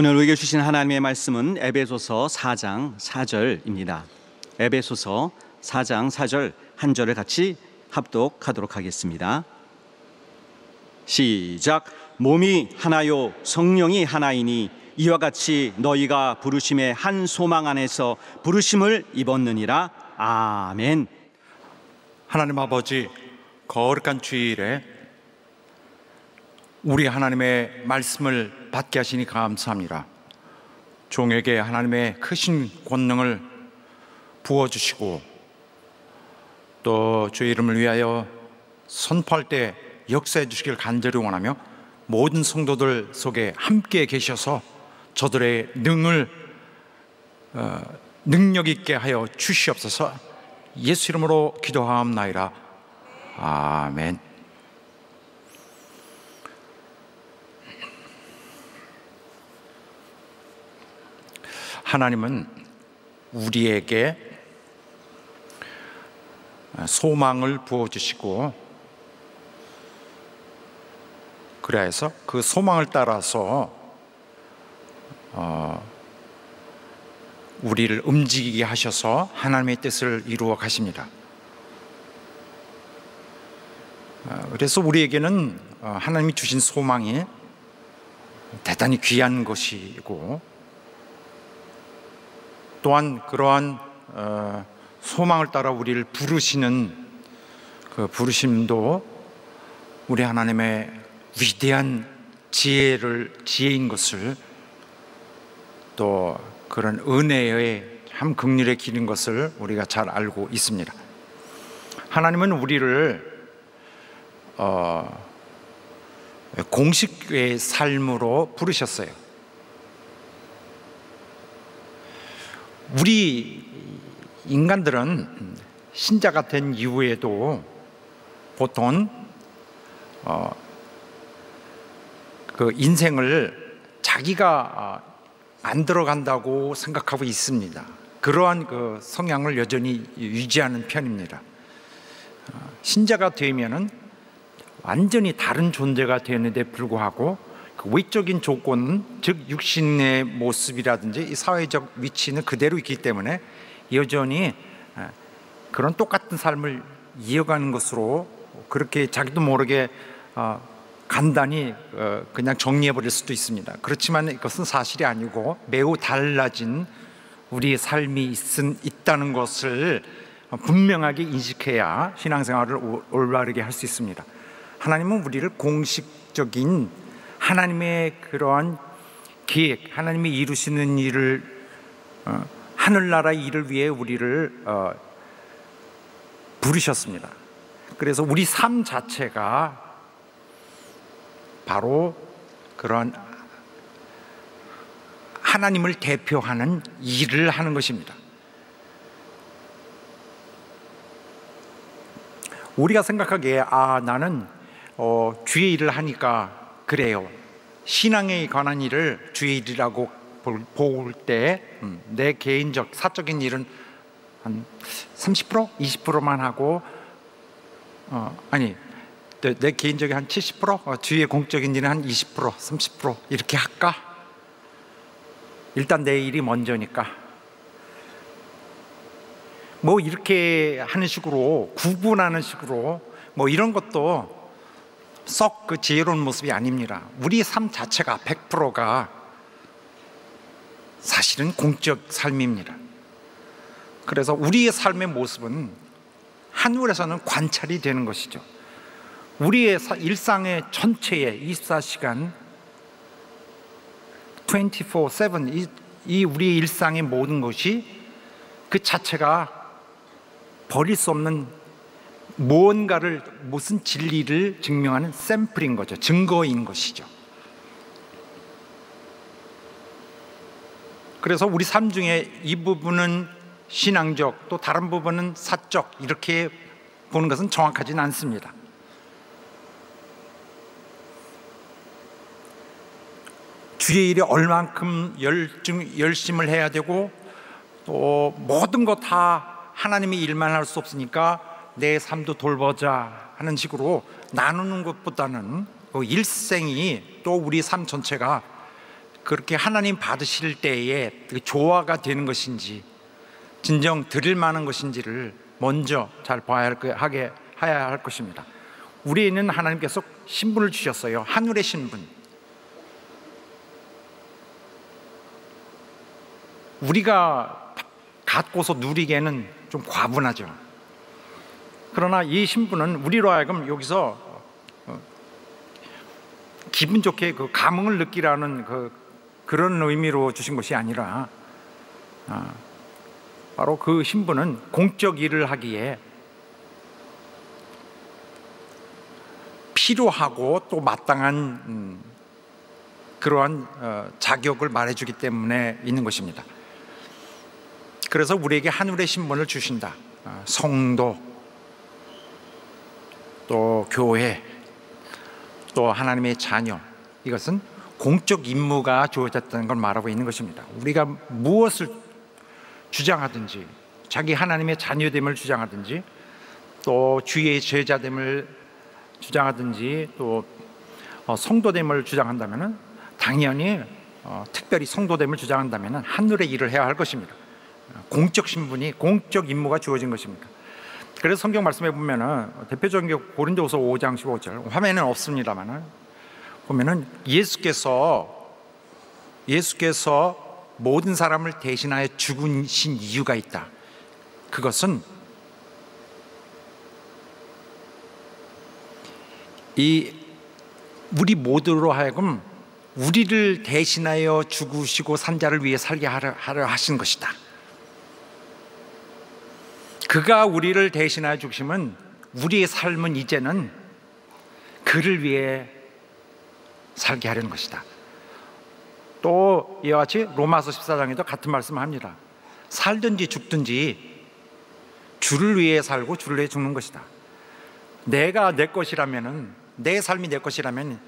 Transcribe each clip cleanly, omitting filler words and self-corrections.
오늘 우리에게 주신 하나님의 말씀은 에베소서 4장 4절입니다. 에베소서 4장 4절 한 절을 같이 합독하도록 하겠습니다. 시작. 몸이 하나요 성령이 하나이니 이와 같이 너희가 부르심의 한 소망 안에서 부르심을 입었느니라. 아멘. 하나님 아버지, 거룩한 주일에 우리 하나님의 말씀을 받게 하시니 감사합니다. 종에게 하나님의 크신 권능을 부어주시고 또 주의 이름을 위하여 선포할 때 역사해 주시길 간절히 원하며 모든 성도들 속에 함께 계셔서 저들의 능력 있게 하여 주시옵소서. 예수 이름으로 기도하옵나이다. 아멘. 하나님은 우리에게 소망을 부어주시고 그래서 그 소망을 따라서 우리를 움직이게 하셔서 하나님의 뜻을 이루어 가십니다. 그래서 우리에게는 하나님이 주신 소망이 대단히 귀한 것이고 또한 그러한 소망을 따라 우리를 부르시는 그 부르심도 우리 하나님의 위대한 지혜인 것을 또 그런 은혜의 참 긍휼의 길인 것을 우리가 잘 알고 있습니다. 하나님은 우리를 공식의 삶으로 부르셨어요. 우리 인간들은 신자가 된 이후에도 보통 그 인생을 자기가 만들어간다고 생각하고 있습니다. 그러한 그 성향을 여전히 유지하는 편입니다. 신자가 되면은 완전히 다른 존재가 되는데 불구하고 그 외적인 조건, 즉 육신의 모습이라든지 이 사회적 위치는 그대로 있기 때문에 여전히 그런 똑같은 삶을 이어가는 것으로 그렇게 자기도 모르게 간단히 그냥 정리해버릴 수도 있습니다. 그렇지만 이것은 사실이 아니고 매우 달라진 우리의 삶이 있다는 것을 분명하게 인식해야 신앙생활을 올바르게 할 수 있습니다. 하나님은 우리를 공식적인 하나님의 그러한 계획, 하나님이 이루시는 일을 하늘나라의 일을 위해 우리를 부르셨습니다. 그래서 우리 삶 자체가 바로 그러한 하나님을 대표하는 일을 하는 것입니다. 우리가 생각하기에 나는 주의 일을 하니까 그래요. 신앙에 관한 일을 주의 일이라고 볼 때 내 개인적 사적인 일은 한 30%? 20%만 하고 내 개인적인 한 70%? 주위의 공적인 일은 한 20%, 30% 이렇게 할까? 일단 내 일이 먼저니까 뭐 이렇게 하는 식으로 구분하는 식으로 뭐 이런 것도 썩 그 지혜로운 모습이 아닙니다. 우리 삶 자체가 100%가 사실은 공적 삶입니다. 그래서 우리의 삶의 모습은 하늘에서는 관찰이 되는 것이죠. 우리의 일상의 전체의 24시간 24/7 이 우리의 일상의 모든 것이 그 자체가 버릴 수 없는 무슨 진리를 증명하는 샘플인 거죠. 증거인 것이죠. 그래서 우리 삶 중에 이 부분은 신앙적, 또 다른 부분은 사적 이렇게 보는 것은 정확하지는 않습니다. 주의 일에 얼만큼 열심을 해야 되고 또 모든 거 다 하나님의 일만 할 수 없으니까 내 삶도 돌보자 하는 식으로 나누는 것보다는 일생이 또 우리 삶 전체가 그렇게 하나님 받으실 때에 조화가 되는 것인지 진정 드릴 만한 것인지를 먼저 잘 봐야 할 것입니다. 우리에는 하나님께서 신분을 주셨어요. 하늘의 신분. 우리가 갖고서 누리기에는 좀 과분하죠. 그러나 이 신분은 우리로 하여금 여기서 기분 좋게 그 감흥을 느끼라는 그런 의미로 주신 것이 아니라 바로 그 신분은 공적 일을 하기에 필요하고 또 마땅한 그러한 자격을 말해주기 때문에 있는 것입니다. 그래서 우리에게 하늘의 신분을 주신다. 성도, 또 교회, 또 하나님의 자녀, 이것은 공적 임무가 주어졌다는 걸 말하고 있는 것입니다. 우리가 무엇을 주장하든지, 자기 하나님의 자녀됨을 주장하든지, 또 주의 제자됨을 주장하든지, 또 성도됨을 주장한다면 당연히 특별히 성도됨을 주장한다면 하늘의 일을 해야 할 것입니다. 공적 신분이, 공적 임무가 주어진 것입니다. 그래서 성경 말씀에 보면은 대표적인 게 고린도후서 5장 15절, 화면에는 없습니다만은 보면은 예수께서 모든 사람을 대신하여 죽으신 이유가 있다. 그것은 우리 모두로 하여금 우리를 대신하여 죽으시고 산 자를 위해 살게 하려 하신 것이다. 그가 우리를 대신하여 죽으시면 우리의 삶은 이제는 그를 위해 살게 하려는 것이다. 또 이와 같이 로마서 14장에도 같은 말씀을 합니다. 살든지 죽든지 주를 위해 살고 주를 위해 죽는 것이다. 내가 내 것이라면은, 내 삶이 내 것이라면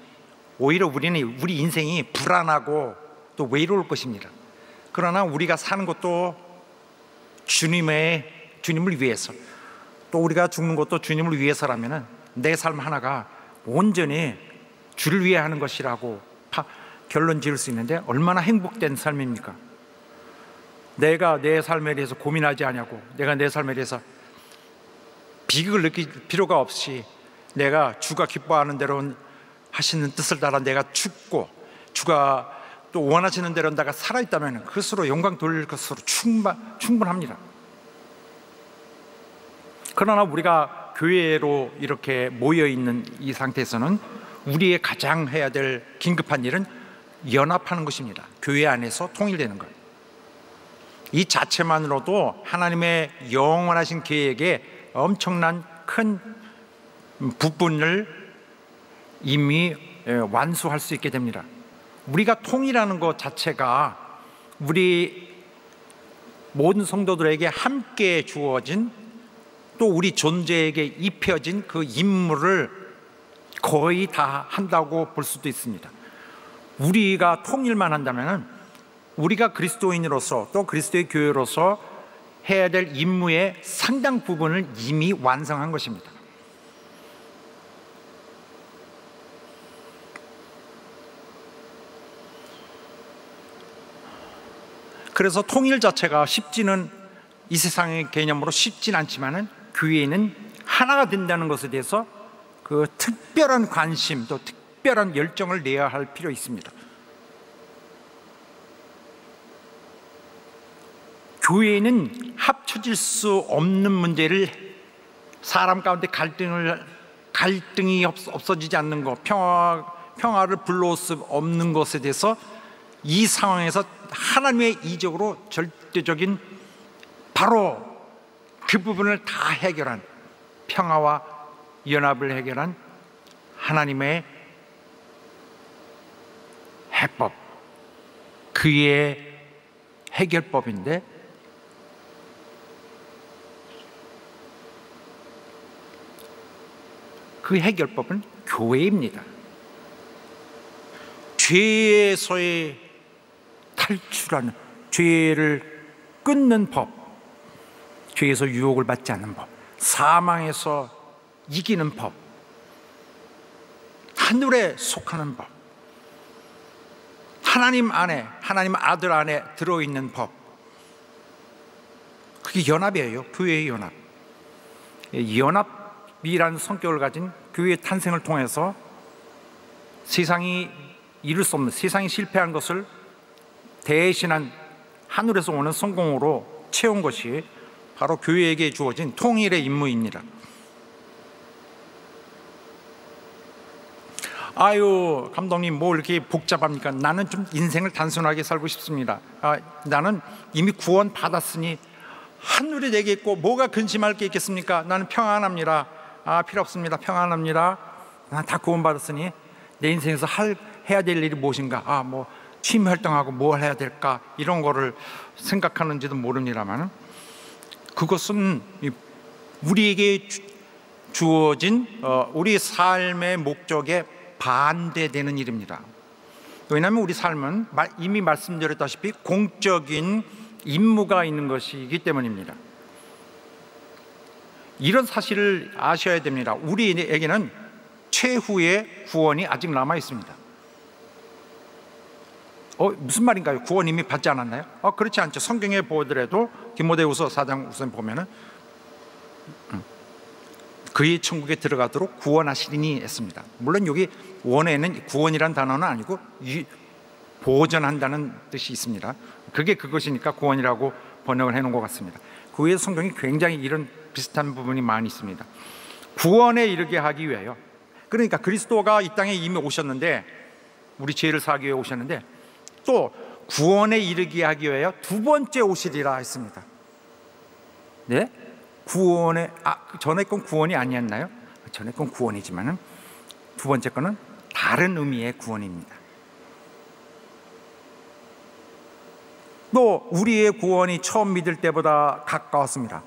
오히려 우리 인생이 불안하고 또 외로울 것입니다. 그러나 우리가 사는 것도 주님을 위해서, 또 우리가 죽는 것도 주님을 위해서라면 내 삶 하나가 온전히 주를 위해 하는 것이라고 결론 지을 수 있는데 얼마나 행복된 삶입니까? 내가 내 삶에 대해서 고민하지 않냐고, 내가 내 삶에 대해서 비극을 느낄 필요가 없이 내가 주가 기뻐하는 대로 하시는 뜻을 따라 내가 죽고 주가 또 원하시는 대로 내가 살아있다면 그것으로 영광 돌릴 것으로 충분합니다. 그러나 우리가 교회로 이렇게 모여있는 이 상태에서는 우리의 가장 해야 될 긴급한 일은 연합하는 것입니다. 교회 안에서 통일되는 것. 이 자체만으로도 하나님의 영원하신 계획에 엄청난 큰 부분을 이미 완수할 수 있게 됩니다. 우리가 통일하는 것 자체가 우리 모든 성도들에게 함께 주어진, 또 우리 존재에게 입혀진 그 임무를 거의 다 한다고 볼 수도 있습니다. 우리가 통일만 한다면 우리가 그리스도인으로서 또 그리스도의 교회로서 해야 될 임무의 상당 부분을 이미 완성한 것입니다. 그래서 통일 자체가 쉽지는, 이 세상의 개념으로 쉽진 않지만은 교회는 하나가 된다는 것에 대해서 그 특별한 관심, 또 특별한 열정을 내야 할 필요 있습니다. 교회는 합쳐질 수 없는 문제를, 사람 가운데 갈등이 없어지지 않는 것, 평화를 불러올 수 없는 것에 대해서 이 상황에서 하나님의 이적으로 절대적인 바로 그 부분을 다 해결한, 평화와 연합을 해결한 하나님의 해법, 그의 해결법인데, 그 해결법은 교회입니다. 죄에서의 탈출하는, 죄를 끊는 법, 죄에서 유혹을 받지 않는 법, 사망에서 이기는 법, 하늘에 속하는 법, 하나님 안에, 하나님 아들 안에 들어있는 법, 그게 연합이에요. 교회의 연합. 연합이라는 성격을 가진 교회의 탄생을 통해서 세상이 이룰 수 없는, 세상이 실패한 것을 대신한 하늘에서 오는 성공으로 채운 것이 바로 교회에게 주어진 통일의 임무입니다. 아유, 감독님 뭐 이렇게 복잡합니까? 나는 좀 인생을 단순하게 살고 싶습니다. 나는 이미 구원 받았으니 하늘에 내게 있고 뭐가 근심할 게 있겠습니까? 나는 평안합니다. 필요 없습니다. 평안합니다. 난 다 구원 받았으니 내 인생에서 해야 될 일이 무엇인가? 뭐 취미 활동하고 뭘 해야 될까? 이런 거를 생각하는지도 모릅니다만, 그것은 우리에게 주어진 우리 삶의 목적에 반대되는 일입니다. 왜냐하면 우리 삶은 이미 말씀드렸다시피 공적인 임무가 있는 것이기 때문입니다. 이런 사실을 아셔야 됩니다. 우리에게는 최후의 구원이 아직 남아 있습니다. 무슨 말인가요? 구원 이미 받지 않았나요? 그렇지 않죠. 성경에 보더라도 디모데후서 4장 우선 보면은 그의 천국에 들어가도록 구원하시리니 했습니다. 물론 여기 원에는 구원이란 단어는 아니고 보전한다는 뜻이 있습니다. 그것이니까 구원이라고 번역을 해놓은 것 같습니다. 그 외에 성경이 굉장히 이런 비슷한 부분이 많이 있습니다. 구원에 이르게 하기 위하여, 그러니까 그리스도가 이 땅에 이미 오셨는데, 우리 죄를 사하기 위해 오셨는데, 또 구원에 이르게 하기 위하여 두 번째 오시리라 했습니다. 네? 구원에, 전에 건 구원이 아니었나요? 전에 건 구원이지만은 두 번째 거는 다른 의미의 구원입니다. 또 우리의 구원이 처음 믿을 때보다 가까웠습니다.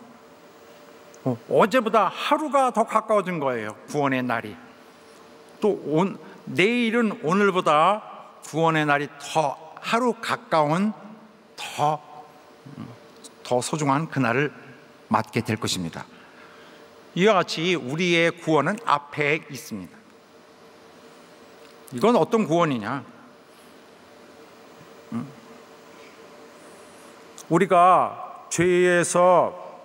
어제보다 하루가 더 가까워진 거예요. 구원의 날이. 또 내일은 오늘보다 구원의 날이 더 하루 가까운, 더 소중한 그날을 맞게 될 것입니다. 이와 같이 우리의 구원은 앞에 있습니다. 이건 어떤 구원이냐? 우리가 죄에서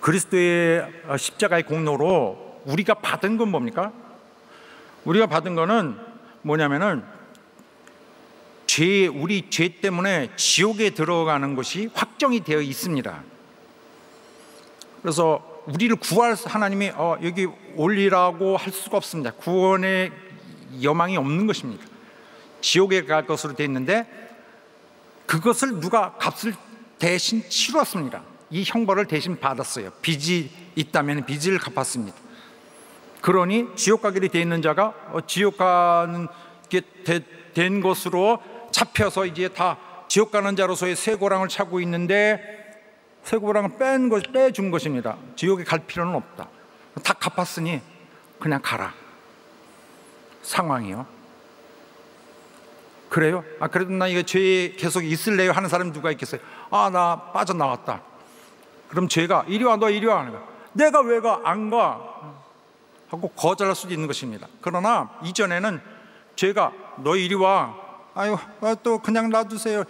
그리스도의 십자가의 공로로 우리가 받은 건 뭡니까? 우리가 받은 거는 뭐냐면은 우리 죄 때문에 지옥에 들어가는 것이 확정이 되어 있습니다. 그래서 우리를 구할 하나님이 여기 올리라고 할 수가 없습니다. 구원의 여망이 없는 것입니다. 지옥에 갈 것으로 되어 있는데, 그것을 누가 값을 대신 치렀습니다. 이 형벌을 대신 받았어요. 빚이 있다면 빚을 갚았습니다. 그러니 지옥 가게 되어 있는 자가 지옥 가는 게 된 것으로 잡혀서 이제 다 지옥 가는 자로서의 쇠고랑을 차고 있는데, 쇠고랑을 빼준 것입니다. 지옥에 갈 필요는 없다. 다 갚았으니 그냥 가라. 상황이요. 그래요? 그래도 나 이거 죄에 계속 있을래요? 하는 사람이 누가 있겠어요? 나 빠져나왔다. 그럼 죄가 이리 와, 너 이리 와 하는 거야. 내가 왜 안 가? 하고 거절할 수도 있는 것입니다. 그러나 이전에는 죄가 너 이리 와, 또 그냥 놔두세요,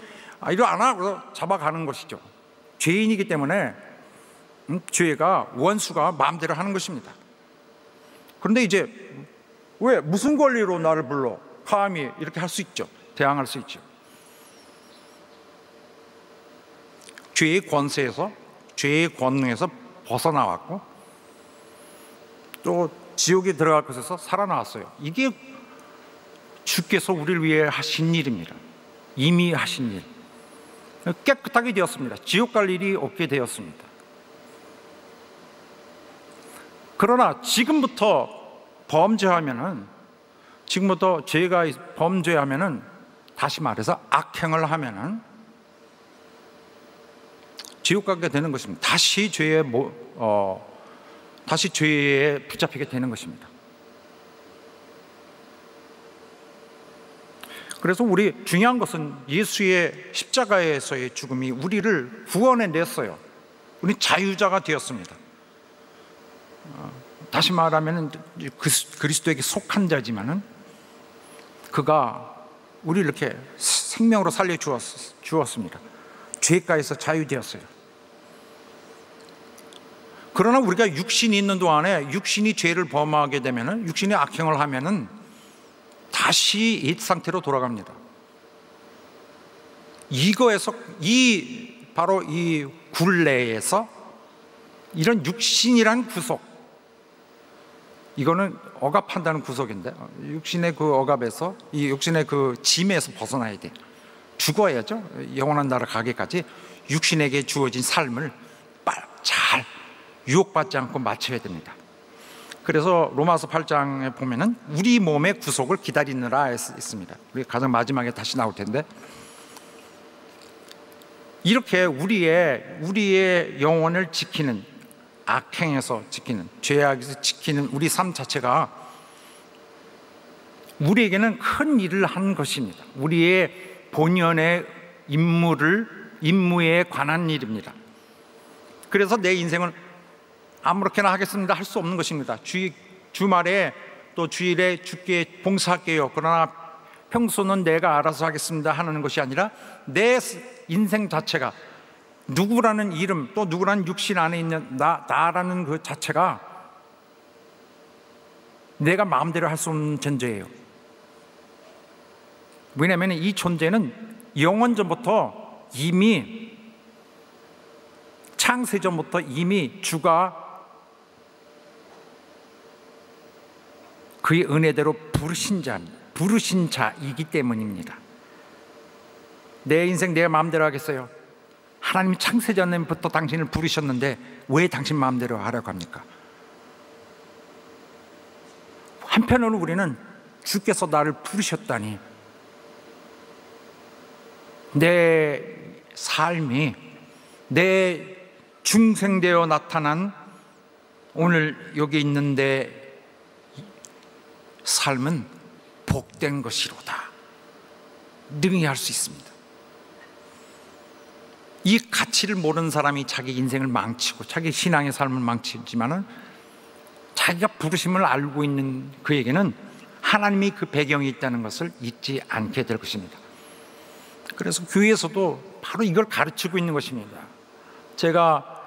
이리 안 하고 잡아가는 것이죠. 죄인이기 때문에 죄가, 원수가 마음대로 하는 것입니다. 그런데 이제 왜 무슨 권리로 나를 불러? 감히 이렇게 할 수 있죠. 대항할 수 있죠. 죄의 권세에서, 죄의 권능에서 벗어나왔고, 또 지옥에 들어갈 것에서 살아나왔어요. 이게 주께서 우리를 위해 하신 일입니다. 이미 하신 일. 깨끗하게 되었습니다. 지옥 갈 일이 없게 되었습니다. 그러나 지금부터 죄가 범죄하면은, 다시 말해서 악행을 하면은 지옥 가게 되는 것입니다. 다시 죄에 붙잡히게 되는 것입니다. 그래서 중요한 것은 예수의 십자가에서의 죽음이 우리를 구원해 냈어요. 우리 자유자가 되었습니다. 다시 말하면 그리스도에게 속한 자지만은 그가 우리 이렇게 생명으로 살려 주었습니다. 죄가에서 자유되었어요. 그러나 우리가 육신이 있는 동안에 육신이 죄를 범하게 되면은, 육신이 악행을 하면은 다시 옛 상태로 돌아갑니다. 이거에서 바로 이 굴레에서 이런 육신이란 구속, 이거는 억압한다는 구속인데, 육신의 그 억압에서, 이 육신의 그 짐에서 벗어나야 돼. 죽어야죠. 영원한 나라 가기까지 육신에게 주어진 삶을 잘 유혹받지 않고 마쳐야 됩니다. 그래서 로마서 8장에 보면은 우리 몸의 구속을 기다리느라 있습니다. 우리 가장 마지막에 다시 나올 텐데, 이렇게 우리의 영혼을 지키는, 악행에서 지키는, 죄악에서 지키는 우리 삶 자체가 우리에게는 큰 일을 한 것입니다. 우리의 본연의 임무에 관한 일입니다. 그래서 내 인생은 아무렇게나 하겠습니다 할 수 없는 것입니다. 주말에 또 주일에 주께 봉사할게요, 그러나 평소는 내가 알아서 하겠습니다 하는 것이 아니라, 내 인생 자체가 누구라는 이름, 또 누구라는 육신 안에 있는 나라는 그 자체가 내가 마음대로 할 수 없는 존재예요. 왜냐하면 이 존재는 영원전부터 이미, 창세전부터 이미 주가 그의 은혜대로 부르신 자이기 때문입니다. 내 인생 내 마음대로 하겠어요? 하나님이 창세전부터 당신을 부르셨는데 왜 당신 마음대로 하라고 합니까? 한편으로 우리는 주께서 나를 부르셨다니, 내 삶이, 내 중생되어 나타난 오늘 여기 있는데 삶은 복된 것이로다 능히 할 수 있습니다. 이 가치를 모르는 사람이 자기 인생을 망치고 자기 신앙의 삶을 망치지만은, 자기가 부르심을 알고 있는 그에게는 하나님이 그 배경이 있다는 것을 잊지 않게 될 것입니다. 그래서 교회에서도 바로 이걸 가르치고 있는 것입니다. 제가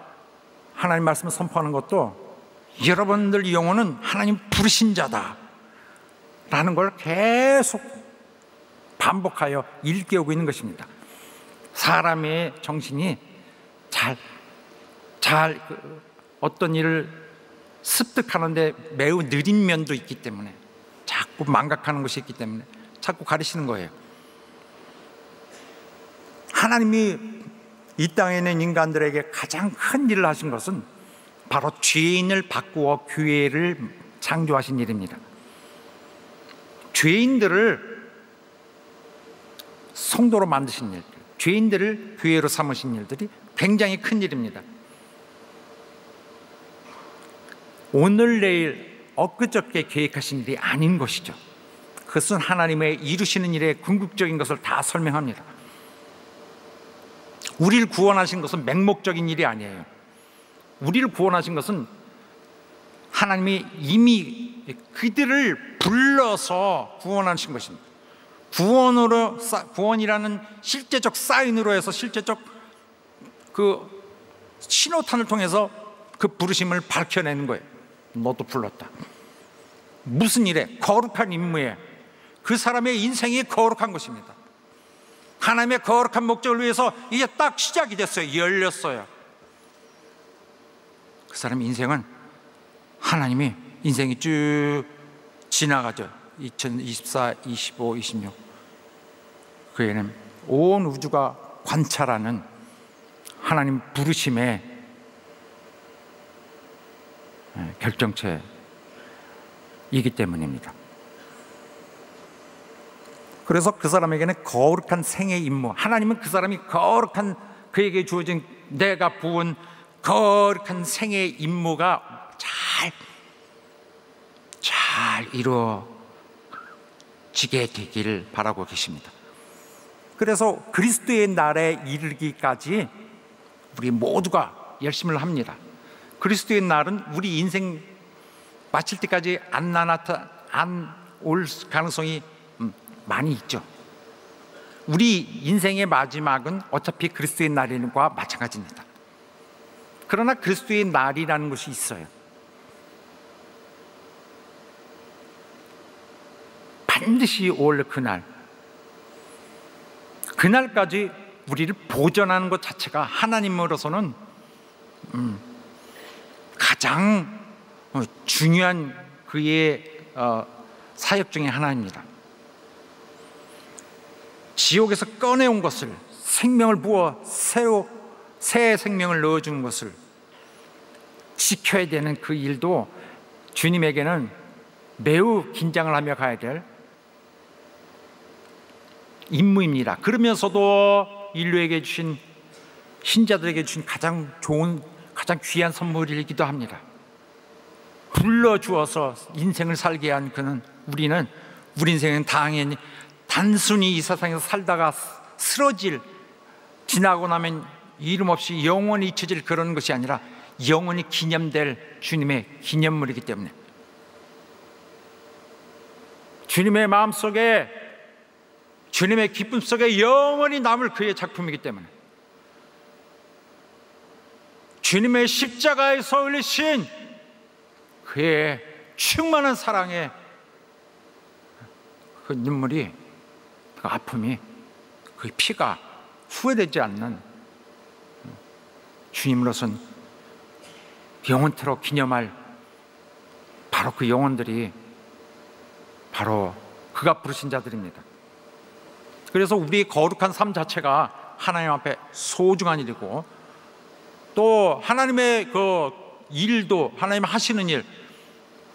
하나님 말씀을 선포하는 것도 여러분들 영혼은 하나님 부르신 자다 라는 걸 계속 반복하여 일깨우고 있는 것입니다. 사람의 정신이 어떤 일을 습득하는데 매우 느린 면도 있기 때문에, 자꾸 망각하는 것이 있기 때문에 자꾸 가르치는 거예요. 하나님이 이 땅에 있는 인간들에게 가장 큰 일을 하신 것은 바로 죄인을 바꾸어 교회를 창조하신 일입니다. 죄인들을 성도로 만드신 일, 죄인들을 교회로 삼으신 일들이 굉장히 큰 일입니다. 오늘 내일 엊그저께 계획하신 일이 아닌 것이죠. 그것은 하나님의 이루시는 일의 궁극적인 것을 다 설명합니다. 우리를 구원하신 것은 맹목적인 일이 아니에요. 우리를 구원하신 것은 하나님이 이미 그들을 불러서 구원하신 것입니다. 구원이라는 실제적 사인으로 해서, 실제적 그 신호탄을 통해서 그 부르심을 밝혀내는 거예요. 너도 불렀다. 무슨 일에? 거룩한 임무에. 그 사람의 인생이 거룩한 것입니다. 하나님의 거룩한 목적을 위해서 이제 딱 시작이 됐어요. 열렸어요. 그 사람의 인생은 하나님이 인생이 쭉 지나가죠. 2024, 25, 26. 그에는 온 우주가 관찰하는 하나님 부르심의 결정체이기 때문입니다. 그래서 그 사람에게는 거룩한 생의 임무, 하나님은 그 사람이 거룩한, 그에게 주어진, 내가 부은 거룩한 생의 임무가 잘 이루어지게 되기를 바라고 계십니다. 그래서 그리스도의 날에 이르기까지 우리 모두가 열심을 합니다. 그리스도의 날은 우리 인생 마칠 때까지 안 올 가능성이 많이 있죠. 우리 인생의 마지막은 어차피 그리스도의 날과 마찬가지입니다. 그러나 그리스도의 날이라는 것이 있어요. 반드시 올 그날까지 우리를 보존하는 것 자체가 하나님으로서는 가장 중요한 그의 사역 중에 하나입니다. 지옥에서 꺼내온 것을, 생명을 부어 새 생명을 넣어주는 것을 지켜야 되는 그 일도 주님에게는 매우 긴장을 하며 가야 될 임무입니다. 그러면서도 인류에게 주신, 신자들에게 주신 가장 좋은, 가장 귀한 선물이기도 합니다. 불러주어서 인생을 살게 한 그는, 우리 인생은 당연히 단순히 이 세상에서 살다가 지나고 나면 이름 없이 영원히 잊혀질 그런 것이 아니라 영원히 기념될 주님의 기념물이기 때문에, 주님의 마음속에, 주님의 기쁨 속에 영원히 남을 그의 작품이기 때문에, 주님의 십자가에서 흘리신 그의 충만한 사랑의 그 눈물이, 그 아픔이, 그 피가 후회되지 않는 주님으로선 영원토록 기념할 바로 그 영혼들이 바로 그가 부르신 자들입니다. 그래서 우리의 거룩한 삶 자체가 하나님 앞에 소중한 일이고, 또 하나님의 그 일도, 하나님 하시는 일,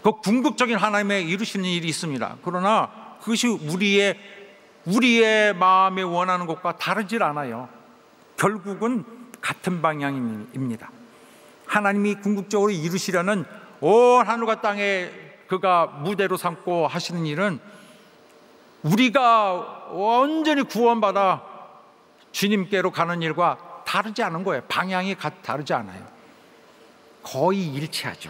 그 궁극적인 하나님의 이루시는 일이 있습니다. 그러나 그것이 우리의 마음에 원하는 것과 다르질 않아요. 결국은 같은 방향입니다. 하나님이 궁극적으로 이루시려는 온 하늘과 땅에 그가 무대로 삼고 하시는 일은 우리가 완전히 구원받아 주님께로 가는 일과 다르지 않은 거예요. 방향이 다르지 않아요. 거의 일치하죠.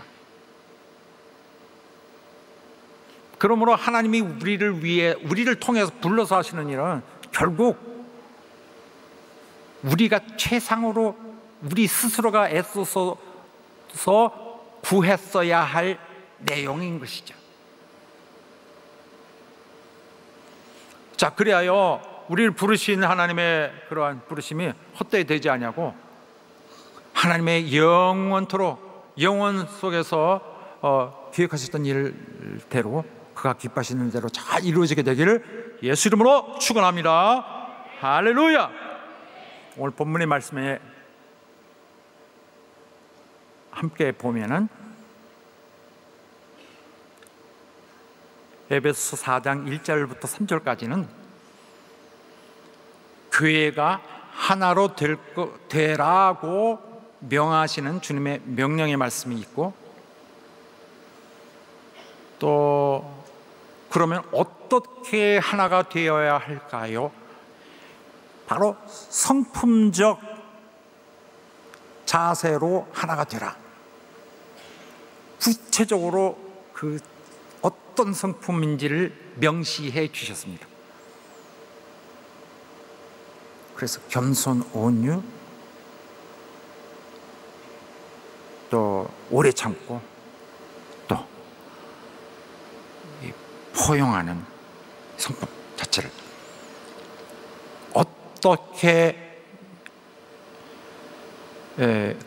그러므로 하나님이 우리를 통해서 불러서 하시는 일은 결국 우리가 최상으로 우리 스스로가 애써서 구했어야 할 내용인 것이죠. 자, 그리하여 우리를 부르신 하나님의 그러한 부르심이 헛되이 되지 아니하고, 하나님의 영원토록 영원 속에서 기획하셨던 일대로, 그가 기뻐하시는 대로 잘 이루어지게 되기를 예수 이름으로 축원합니다. 할렐루야. 오늘 본문의 말씀에 함께 보면은 에베소서 4장 1절부터 3절까지는 교회가 하나로 되라고 명하시는 주님의 명령의 말씀이 있고, 또 그러면 어떻게 하나가 되어야 할까요? 바로 성품적 자세로 하나가 되라. 구체적으로 그 어떤 성품인지를 명시해 주셨습니다. 그래서 겸손, 온유, 또 오래 참고, 또 포용하는 성품 자체를 어떻게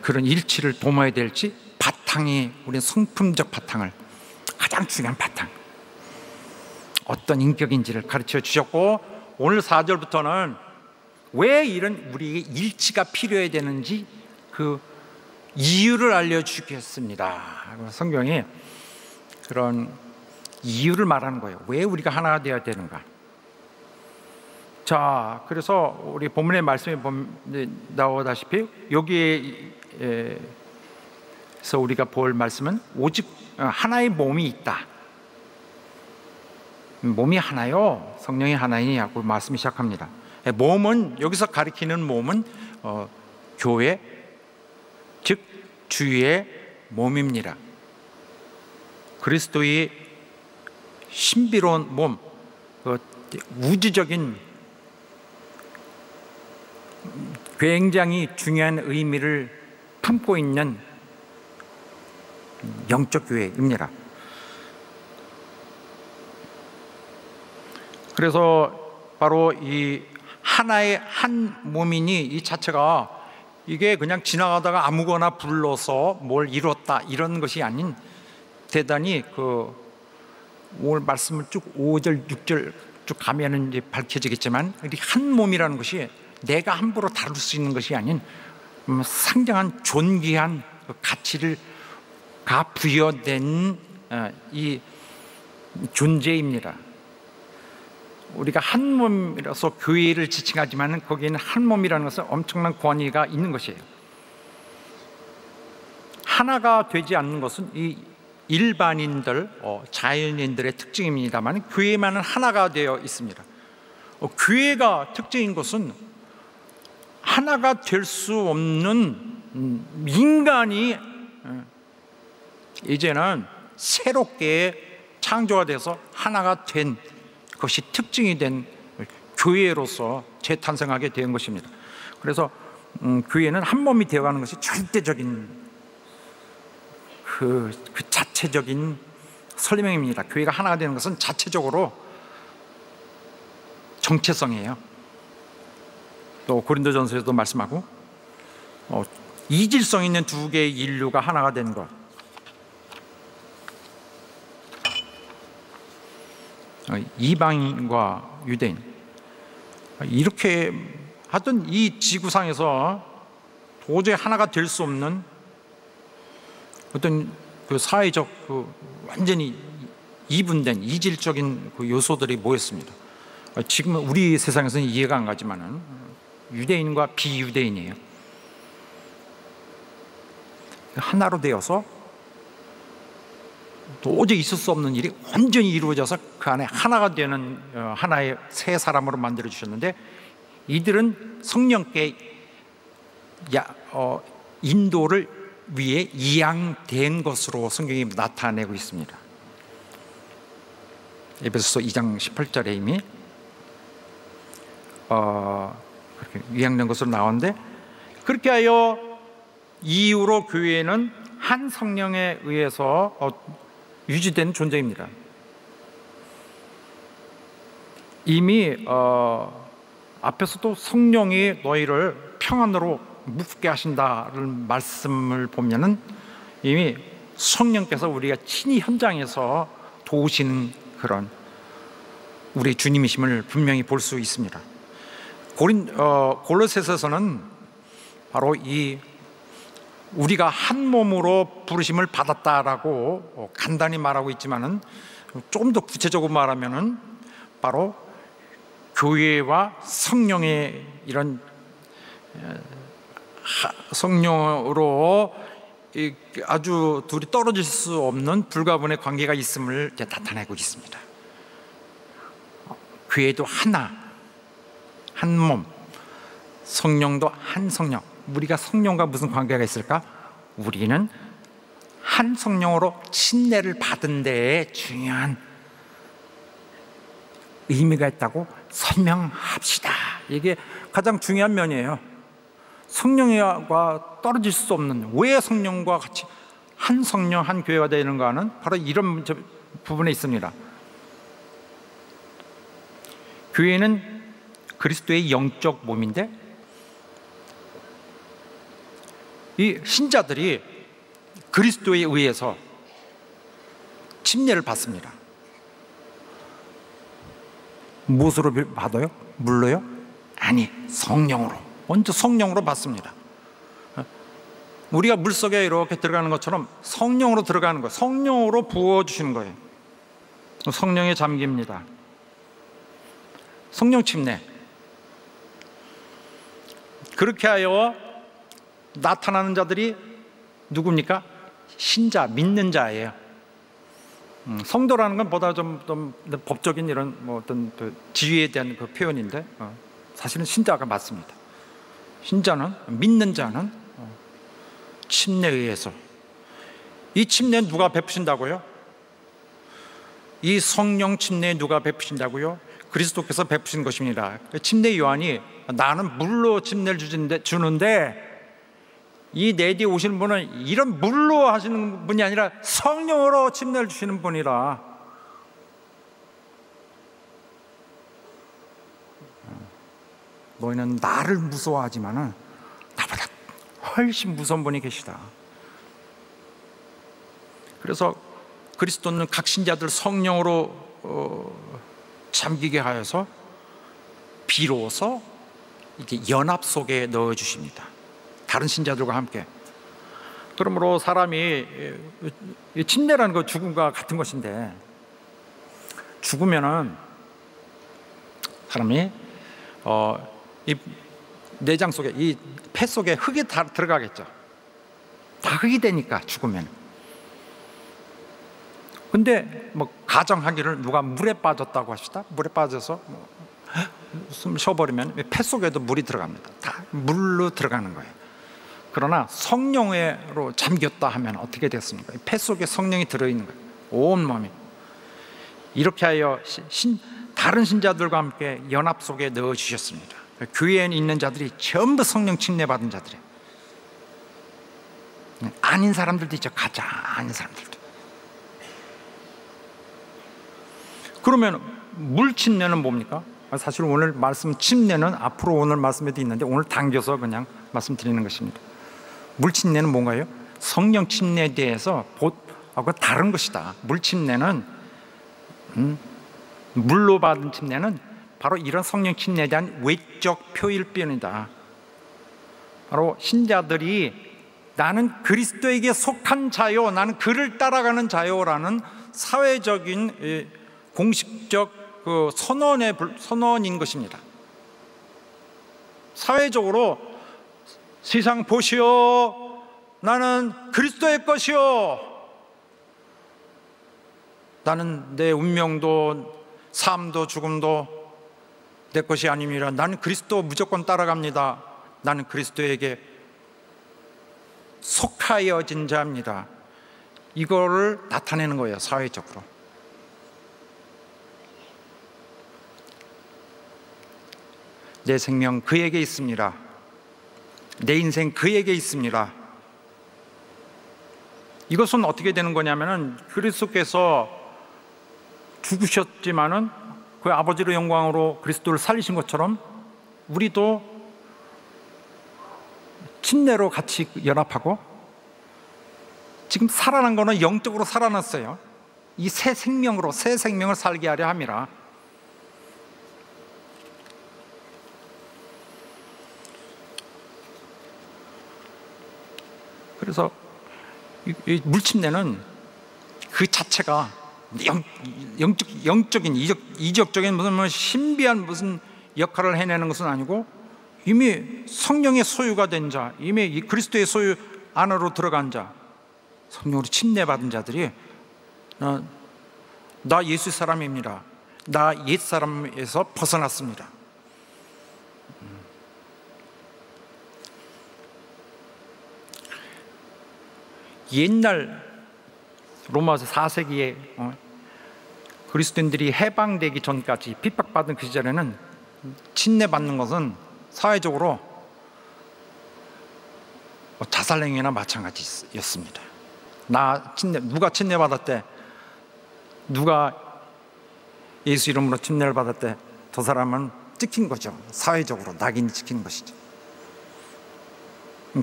그런 일치를 도모해야 될지, 바탕이, 우리 성품적 바탕을, 가장 중요한 바탕, 어떤 인격인지를 가르쳐 주셨고, 오늘 4절부터는 왜 이런 우리에게 일치가 필요해야 되는지 그 이유를 알려주겠습니다. 성경이 그런 이유를 말하는 거예요. 왜 우리가 하나가 되어야 되는가. 자, 그래서 우리 본문의 말씀에 나오다시피 여기에서 우리가 볼 말씀은 오직 하나의 몸이 있다. 몸이 하나요, 성령이 하나이냐고 말씀이 시작합니다. 몸은, 여기서 가리키는 몸은 교회, 즉 주의 몸입니다. 그리스도의 신비로운 몸, 우주적인 굉장히 중요한 의미를 품고 있는 영적 교회입니다. 그래서 바로 이 하나의 한 몸이니 이 자체가 이게 그냥 지나가다가 아무거나 불러서 뭘 이뤘다 이런 것이 아닌, 대단히 오늘 말씀을 쭉 5절 6절 쭉 가면은 이제 밝혀지겠지만, 이 한 몸이라는 것이 내가 함부로 다룰 수 있는 것이 아닌 상당한 존귀한 가치가 부여된 이 존재입니다. 우리가 한 몸이라서 교회를 지칭하지만 거기에는 한 몸이라는 것은 엄청난 권위가 있는 것이에요. 하나가 되지 않는 것은 이 일반인들, 자연인들의 특징입니다만, 교회만은 하나가 되어 있습니다. 교회가 특징인 것은 하나가 될 수 없는 인간이 이제는 새롭게 창조가 돼서 하나가 된 것이 특징이 된 교회로서 재탄생하게 된 것입니다. 그래서 교회는 한 몸이 되어가는 것이 절대적인 그 자체적인 설명입니다. 교회가 하나가 되는 것은 자체적으로 정체성이에요. 또 고린도전서에도 말씀하고 이질성 있는 두 개의 인류가 하나가 되는 것, 이방인과 유대인, 이렇게 하여튼 이 지구상에서 도저히 하나가 될 수 없는 어떤 그 사회적 완전히 이분된 이질적인 요소들이 모였습니다. 지금은 우리 세상에서는 이해가 안 가지만은 유대인과 비유대인이에요. 하나로 되어서 도저히 있을 수 없는 일이 완전히 이루어져서 그 안에 하나가 되는 하나의 새 사람으로 만들어 주셨는데, 이들은 성령께 인도를 위해 이양된 것으로 성경이 나타내고 있습니다. 에베소서 2장 18절에 이미 그렇게 이양된 것으로 나오는데, 그렇게 하여 이후로 교회는 한 성령에 의해서 유지된 존재입니다. 이미 앞에서도 성령이 너희를 평안으로 묵게 하신다는 말씀을 보면은 이미 성령께서 우리가 친히 현장에서 도우시는 그런 우리 주님이심을 분명히 볼 수 있습니다. 골로새서에서는 바로 이 우리가 한 몸으로 부르심을 받았다라고 간단히 말하고 있지만은, 좀 더 구체적으로 말하면은 바로 교회와 성령의 이런 성령으로 아주 둘이 떨어질 수 없는 불가분의 관계가 있음을 나타내고 있습니다. 교회도 하나, 한 몸, 성령도 한 성령. 우리가 성령과 무슨 관계가 있을까? 우리는 한 성령으로 침례를 받은 데에 중요한 의미가 있다고 설명합시다. 이게 가장 중요한 면이에요. 성령과 떨어질 수 없는, 왜 성령과 같이 한 성령, 한 교회가 되는가 하는 바로 이런 부분에 있습니다. 교회는 그리스도의 영적 몸인데, 이 신자들이 그리스도에 의해서 침례를 받습니다. 무엇으로 받아요? 물로요? 아니, 성령으로. 먼저 성령으로 받습니다. 우리가 물속에 이렇게 들어가는 것처럼 성령으로 들어가는 거예요. 성령으로 부어주시는 거예요. 성령의 잠기입니다. 성령 침례. 그렇게 하여 나타나는 자들이 누굽니까? 신자, 믿는 자예요. 성도라는 건 보다 좀 법적인 이런 어떤 지위에 대한 그 표현인데, 사실은 신자가 맞습니다. 신자는, 믿는 자는 침례에 의해서. 이 침례는 누가 베푸신다고요? 이 성령 침례 누가 베푸신다고요? 그리스도께서 베푸신 것입니다. 침례 요한이 나는 물로 침례를 주는데 이 내 뒤에 오시는 분은 이런 물로 하시는 분이 아니라 성령으로 침례를 주시는 분이라. 너희는 나를 무서워하지만은 나보다 훨씬 무서운 분이 계시다. 그래서 그리스도는 각 신자들 성령으로 잠기게 하여서 비로소 이렇게 연합 속에 넣어 주십니다. 다른 신자들과 함께. 그러므로 사람이 침례라는 거 죽음과 같은 것인데, 죽으면은 사람이 이 내장 속에, 이 폐 속에 흙이 다 들어가겠죠. 다 흙이 되니까 죽으면. 근데 뭐 가정하기를 누가 물에 빠졌다고 합시다. 물에 빠져서 숨 쉬어버리면 폐 속에도 물이 들어갑니다. 다 물로 들어가는 거예요. 그러나 성령으로 잠겼다 하면 어떻게 됐습니까? 폐 속에 성령이 들어있는 거예요. 온 몸이. 이렇게 하여 다른 신자들과 함께 연합 속에 넣어주셨습니다. 교회에 있는 자들이 전부 성령 침례받은 자들이에요. 아닌 사람들도 있죠. 가짜 아닌 사람들도. 그러면 물 침례는 뭡니까? 사실 오늘 말씀 침례는 앞으로 오늘 말씀에도 있는데 오늘 당겨서 그냥 말씀드리는 것입니다. 물 침례는 뭔가요? 성령 침례에 대해서 하고 다른 것이다. 물 침례는 물로 받은 침례는 바로 이런 성령 침례에 대한 외적 표일 뿐이다. 바로 신자들이 나는 그리스도에게 속한 자요, 나는 그를 따라가는 자요라는 사회적인 공식적 그 선언인 것입니다. 사회적으로 세상 보시오, 나는 그리스도의 것이요, 나는 내 운명도 삶도 죽음도 내 것이 아닙니다. 나는 그리스도 무조건 따라갑니다. 나는 그리스도에게 속하여진 자입니다. 이거를 나타내는 거예요, 사회적으로. 내 생명 그에게 있습니다. 내 인생 그에게 있습니다. 이것은 어떻게 되는 거냐면은 그리스도께서 죽으셨지만은 그 아버지의 영광으로 그리스도를 살리신 것처럼 우리도 침례로 같이 연합하고 지금 살아난 거는 영적으로 살아났어요. 이 새 생명으로 새 생명을 살게 하려 함이라. 그래서 이 물침례는 그 자체가 영적인 이적적인 무슨 신비한 무슨 역할을 해내는 것은 아니고 이미 성령의 소유가 된 자, 이미 이 그리스도의 소유 안으로 들어간 자, 성령으로 침례받은 자들이 나 예수 사람입니다. 나 옛 사람에서 벗어났습니다. 옛날 로마서 4세기에 그리스도인들이 해방되기 전까지 핍박받은 그 시절에는 침례받는 것은 사회적으로 자살행위나 마찬가지였습니다. 누가 침례받았대? 누가 예수 이름으로 침례를 받았대? 저 사람은 찍힌 거죠. 사회적으로 낙인이 찍힌 것이죠.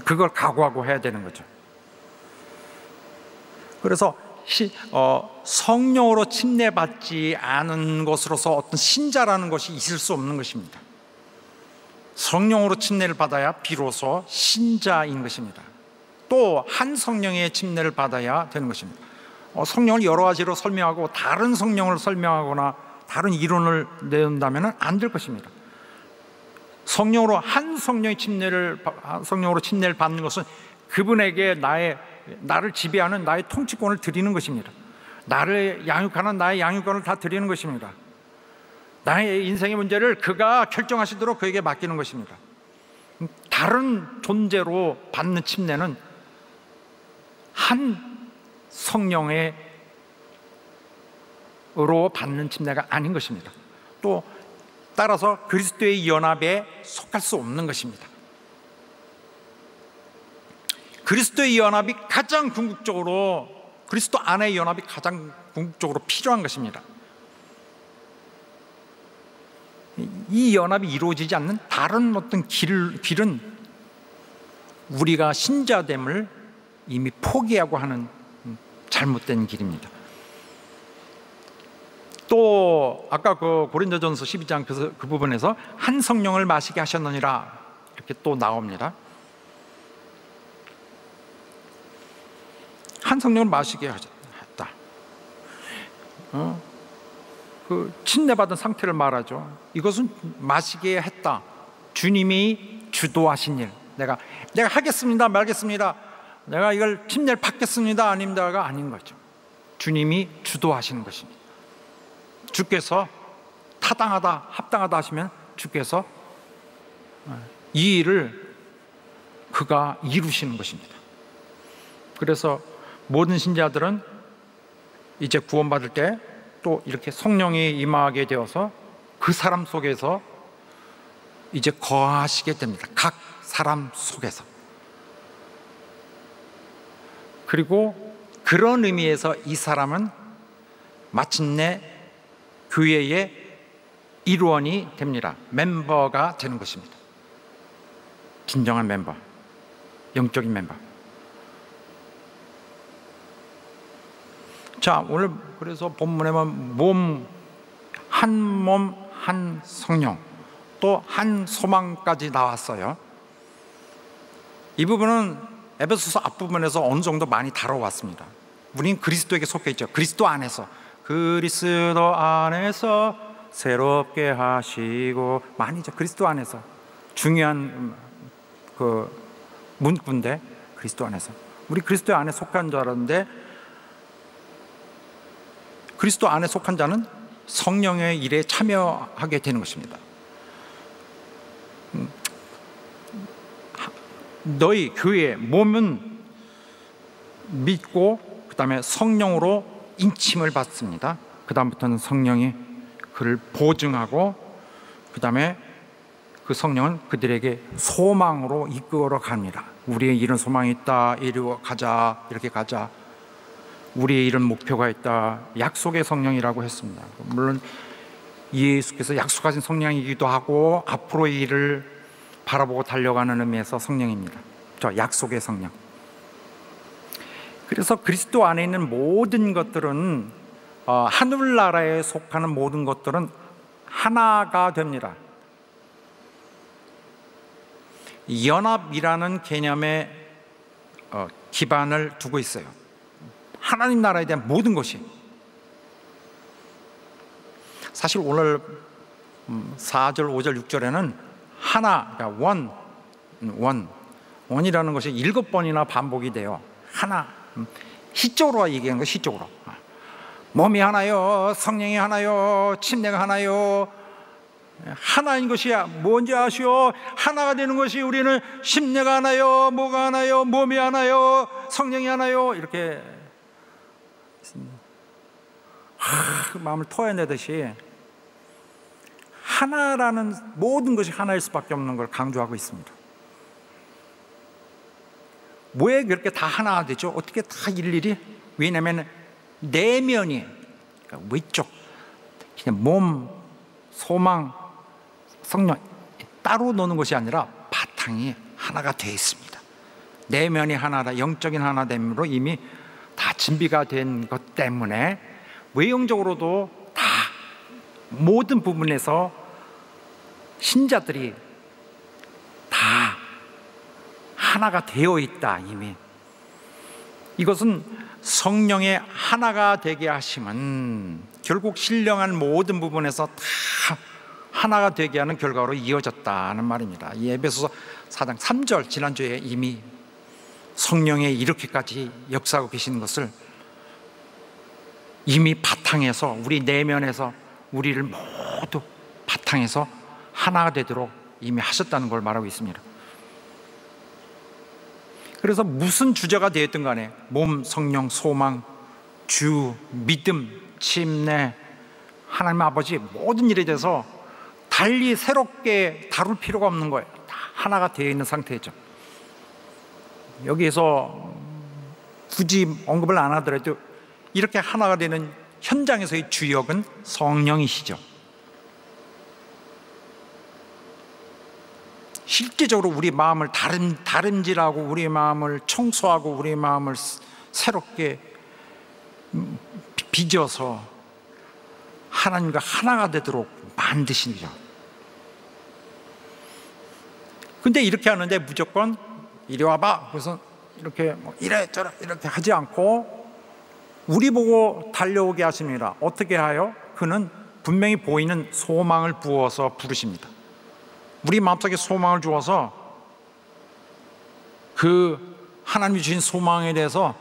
그걸 각오하고 해야 되는 거죠. 그래서 성령으로 침례받지 않은 것으로서 어떤 신자라는 것이 있을 수 없는 것입니다. 성령으로 침례를 받아야 비로소 신자인 것입니다. 또 한 성령의 침례를 받아야 되는 것입니다. 성령을 여러 가지로 설명하고 다른 성령을 설명하거나 다른 이론을 내온다면 안 될 것입니다. 성령으로 한 성령의 침례를 받는 것은 그분에게 나를 지배하는 나의 통치권을 드리는 것입니다. 나를 양육하는 나의 양육권을 다 드리는 것입니다. 나의 인생의 문제를 그가 결정하시도록 그에게 맡기는 것입니다. 다른 존재로 받는 침례는 한 성령으로 받는 침례가 아닌 것입니다. 또 따라서 그리스도의 연합에 속할 수 없는 것입니다. 그리스도의 연합이 가장 궁극적으로, 그리스도 안의 연합이 가장 궁극적으로 필요한 것입니다. 이 연합이 이루어지지 않는 다른 어떤 길은 우리가 신자됨을 이미 포기하고 하는 잘못된 길입니다. 또 아까 그 고린도전서 12장 그 부분에서 한 성령을 마시게 하셨느니라 이렇게 또 나옵니다. 한 성령을 마시게 했다. 그 침례받은 상태를 말하죠. 이것은 마시게 했다. 주님이 주도하신 일. 내가 하겠습니다, 말겠습니다, 내가 이걸 침례를 받겠습니다, 아닙니다가 아닌 거죠. 주님이 주도하시는 것입니다. 주께서 타당하다, 합당하다 하시면 주께서 이 일을 그가 이루시는 것입니다. 그래서 모든 신자들은 이제 구원받을 때 또 이렇게 성령이 임하게 되어서 그 사람 속에서 이제 거하시게 됩니다. 각 사람 속에서. 그리고 그런 의미에서 이 사람은 마침내 교회의 일원이 됩니다. 멤버가 되는 것입니다. 진정한 멤버, 영적인 멤버. 자, 오늘 그래서 본문에 보면 한 몸, 한 성령, 또 한 소망까지 나왔어요. 이 부분은 에베소서 앞부분에서 어느 정도 많이 다뤄왔습니다. 우리는 그리스도에게 속해 있죠. 그리스도 안에서 새롭게 하시고, 많이죠. 그리스도 안에서 중요한 그 문구인데, 그리스도 안에서 우리 그리스도 안에 속한 자라는데, 그리스도 안에 속한 자는 성령의 일에 참여하게 되는 것입니다. 너희 교회의 몸은 믿고 그 다음에 성령으로 인침을 받습니다. 그 다음부터는 성령이 그를 보증하고, 그 다음에 그 성령은 그들에게 소망으로 이끌어 갑니다. 우리의 이런 소망이 있다, 이리 가자, 이렇게 가자. 우리의 이런 목표가 있다. 약속의 성령이라고 했습니다. 물론 예수께서 약속하신 성령이기도 하고 앞으로의 일을 바라보고 달려가는 의미에서 성령입니다. 저 약속의 성령. 그래서 그리스도 안에 있는 모든 것들은 하늘나라에 속하는 모든 것들은 하나가 됩니다. 연합이라는 개념에 기반을 두고 있어요. 하나님 나라에 대한 모든 것이. 사실 오늘 4절, 5절, 6절에는 하나, 그러니까 원이라는 것이 7번이나 반복이 돼요. 하나, 시적으로 얘기하는 거, 시적으로. 몸이 하나요, 성령이 하나요, 침례가 하나요. 하나인 것이 뭔지 아시오? 하나가 되는 것이 우리는 침례가 하나요, 뭐가 하나요, 몸이 하나요, 성령이 하나요, 이렇게 마음을 토해내듯이 하나라는 모든 것이 하나일 수밖에 없는 걸 강조하고 있습니다. 왜 그렇게 다 하나가 되죠? 어떻게 다 일일이? 왜냐하면 내면이, 그러니까 외쪽, 그냥 몸, 소망, 성령 따로 노는 것이 아니라 바탕이 하나가 되어 있습니다. 내면이 하나다, 영적인 하나됨으로 이미 다 준비가 된 것 때문에 외형적으로도 다 모든 부분에서 신자들이 다 하나가 되어 있다. 이미 이것은 성령의 하나가 되게 하심은 결국 신령한 모든 부분에서 다 하나가 되게 하는 결과로 이어졌다는 말입니다. 이 에베소서 4장 3절, 지난주에 이미 성령의 이렇게까지 역사하고 계시는 것을 이미 바탕에서, 우리 내면에서 우리를 모두 바탕에서 하나가 되도록 이미 하셨다는 걸 말하고 있습니다. 그래서 무슨 주제가 되었든 간에 몸, 성령, 소망, 주, 믿음, 침례, 하나님 아버지 모든 일에 대해서 다 달리 새롭게 다룰 필요가 없는 거예요. 다 하나가 되어 있는 상태죠. 여기에서 굳이 언급을 안 하더라도 이렇게 하나가 되는 현장에서의 주역은 성령이시죠. 실제적으로 우리 마음을 다름질하고 우리 마음을 청소하고 우리 마음을 새롭게 빚어서 하나님과 하나가 되도록 만드시죠. 근데 이렇게 하는데 무조건 이리 와봐, 그래서 이렇게 뭐 이래저래 이렇게 하지 않고 우리 보고 달려오게 하십니다. 어떻게 하여? 그는 분명히 보이는 소망을 부어서 부르십니다. 우리 마음속에 소망을 주어서 그 하나님이 주신 소망에 대해서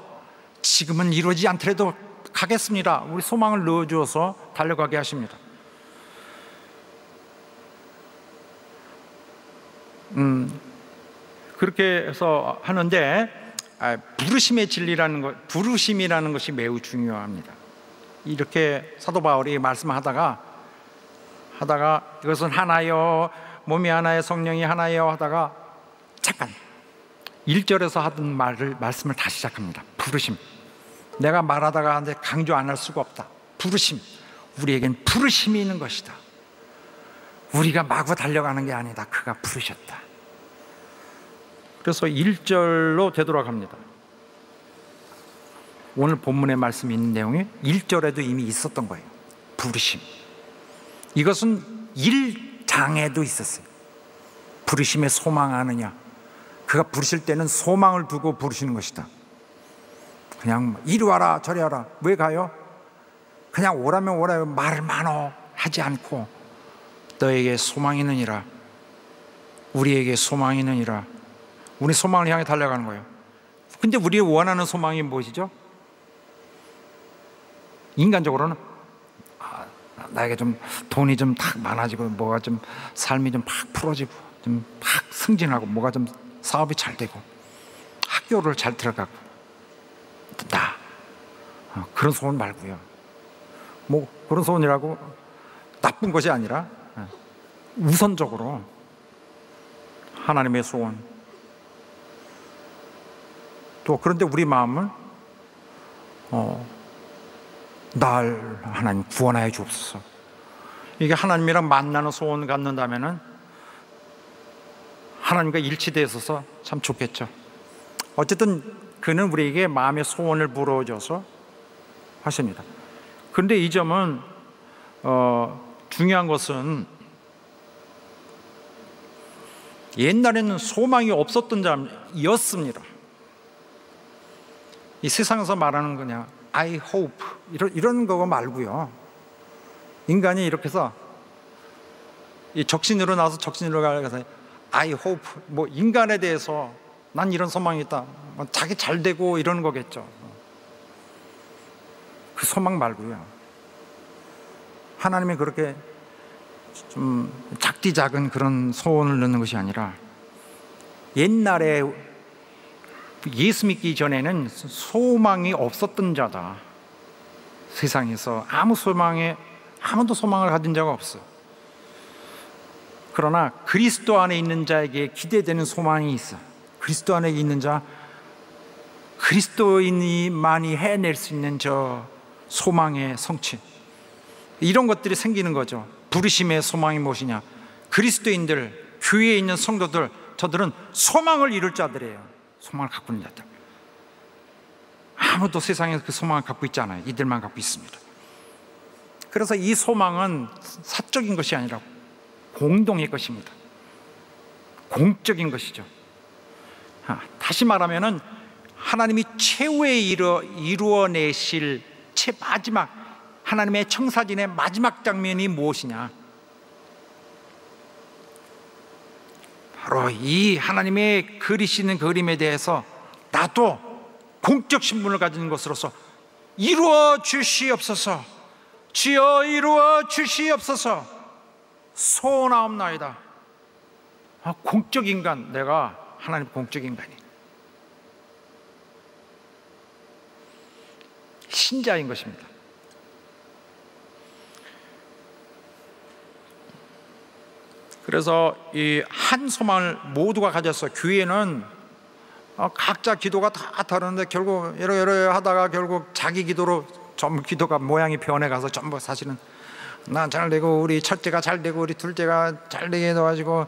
지금은 이루어지지 않더라도 가겠습니다. 우리 소망을 넣어주어서 달려가게 하십니다. 그렇게 해서 하는데 부르심의 진리라는 것, 부르심이라는 것이 매우 중요합니다. 이렇게 사도 바울이 말씀하다가 이것은 하나요, 몸이 하나요, 성령이 하나요 하다가 잠깐 1절에서 하던 말씀을 다시 시작합니다. 부르심. 내가 말하다가 하는데 강조 안 할 수가 없다. 부르심. 우리에겐 부르심이 있는 것이다. 우리가 마구 달려가는 게 아니다. 그가 부르셨다. 그래서 1절로 되돌아갑니다. 오늘 본문의 말씀이 있는 내용이 1절에도 이미 있었던 거예요. 부르심. 이것은 1장에도 있었어요. 부르심에 소망하느냐. 그가 부르실 때는 소망을 두고 부르시는 것이다. 그냥 이리 와라 저리 와라. 왜 가요? 그냥 오라면 오라요. 말을 많어 하지 않고 너에게 소망이 있느니라. 우리에게 소망이 있느니라. 우리 소망을 향해 달려가는 거예요. 근데 우리 원하는 소망이 무엇이죠? 인간적으로는 나에게 좀 돈이 좀 탁 많아지고 뭐가 좀 삶이 좀 팍 풀어지고 좀 팍 승진하고 뭐가 좀 사업이 잘 되고 학교를 잘 들어가고 그런 소원 말고요. 뭐 그런 소원이라고 나쁜 것이 아니라 우선적으로 하나님의 소원. 또 그런데 우리 마음은 날 하나님 구원하여 주옵소서. 이게 하나님이랑 만나는 소원을 갖는다면은 하나님과 일치되어 있어서 참 좋겠죠. 어쨌든 그는 우리에게 마음의 소원을 불어줘서 하십니다. 그런데 이 점은 중요한 것은 옛날에는 소망이 없었던 자였습니다. 이 세상에서 말하는 그냥 I hope 이런 거 말고요. 인간이 이렇게 해서 이 적신으로 나와서 적신으로 가서 I hope 뭐 인간에 대해서 난 이런 소망이 있다. 뭐 자기 잘 되고 이러는 거겠죠. 그 소망 말고요. 하나님이 그렇게 좀 작디 작은 그런 소원을 넣는 것이 아니라 옛날에 예수 믿기 전에는 소망이 없었던 자다. 세상에서 아무도 소망을 가진 자가 없어. 그러나 그리스도 안에 있는 자에게 기대되는 소망이 있어. 그리스도 안에 있는 자, 그리스도인이만이 해낼 수 있는 저 소망의 성취, 이런 것들이 생기는 거죠. 부르심의 소망이 무엇이냐? 그리스도인들, 교회에 있는 성도들, 저들은 소망을 이룰 자들이에요. 소망을 갖고 있는 자들. 아무도 세상에서 그 소망을 갖고 있지 않아요. 이들만 갖고 있습니다. 그래서 이 소망은 사적인 것이 아니라 공동의 것입니다. 공적인 것이죠. 다시 말하면은 하나님이 최후에 이루어내실 마지막 하나님의 청사진의 마지막 장면이 무엇이냐? 바로 이 하나님의 그리시는 그림에 대해서 나도 공적 신분을 가진 것으로서 이루어 주시옵소서. 주여 이루어 주시옵소서. 소원하옵나이다. 공적 인간, 내가 하나님 공적 인간이 신자인 것입니다. 그래서 이 한 소망을 모두가 가졌어요. 교회는 각자 기도가 다 다른데 결국 이러 하다가 결국 자기 기도로 전부 기도가 모양이 변해가서 전부 사실은 난 잘 되고 우리 첫째가 잘 되고 우리 둘째가 잘 되게 해가지고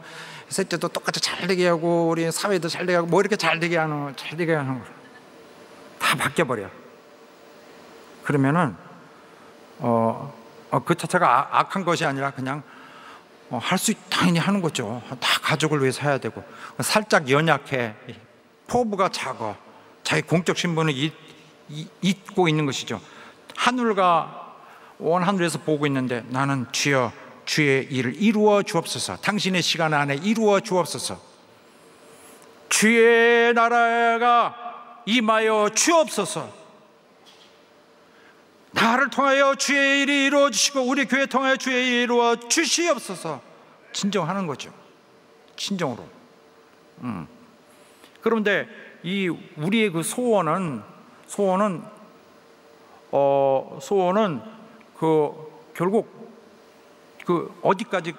셋째도 똑같이 잘 되게 하고 우리 사회도 잘 되게 하고 뭐 이렇게 잘 되게 하는 거 다 바뀌어버려. 그러면은 그 자체가 악한 것이 아니라 그냥 할 수 당연히 하는 거죠. 다 가족을 위해서 해야 되고 살짝 연약해, 포부가 작아, 자기 공적 신분을 잊고 있는 것이죠. 하늘과 온 하늘에서 보고 있는데 나는 주여 주의 일을 이루어 주옵소서, 당신의 시간 안에 이루어 주옵소서, 주의 나라가 임하여 주옵소서, 나를 통하여 주의 일이 이루어 주시고 우리 교회 통하여 주의 일이 이루어 주시옵소서. 진정하는 거죠. 진정으로. 그런데 이 우리의 그 소원은 결국 어디까지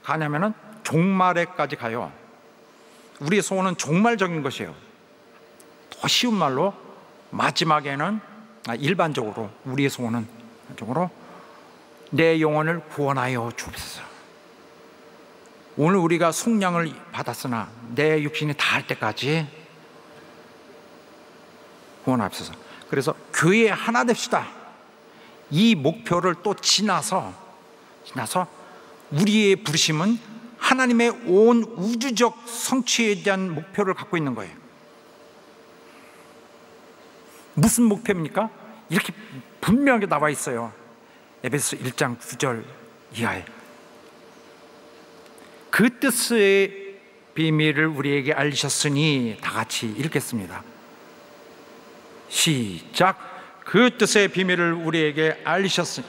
가냐면은 종말에까지 가요. 우리의 소원은 종말적인 것이에요. 더 쉬운 말로 마지막에는 일반적으로 우리의 소원은 내 영혼을 구원하여 주옵소서. 오늘 우리가 속량을 받았으나 내 육신이 다할 때까지 구원하옵소서. 그래서 교회 하나 됩시다. 이 목표를 또 지나서 우리의 부르심은 하나님의 온 우주적 성취에 대한 목표를 갖고 있는 거예요. 무슨 목표입니까? 이렇게 분명하게 나와 있어요. 에베소 1장 9절 이하에. 그 뜻의 비밀을 우리에게 알리셨으니, 다 같이 읽겠습니다. 시작. 그 뜻의 비밀을 우리에게 알리셨으니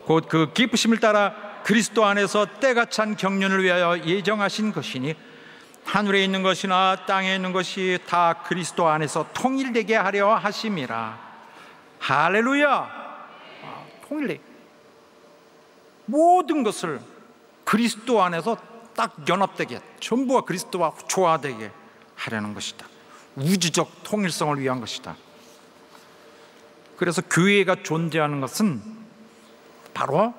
곧 그 기쁘심을 따라 그리스도 안에서 때가 찬 경륜을 위하여 예정하신 것이니 하늘에 있는 것이나 땅에 있는 것이 다 그리스도 안에서 통일되게 하려 하심이라. 할렐루야. 통일되게, 모든 것을 그리스도 안에서 딱 연합되게, 전부가 그리스도와 조화되게 하려는 것이다. 우주적 통일성을 위한 것이다. 그래서 교회가 존재하는 것은 바로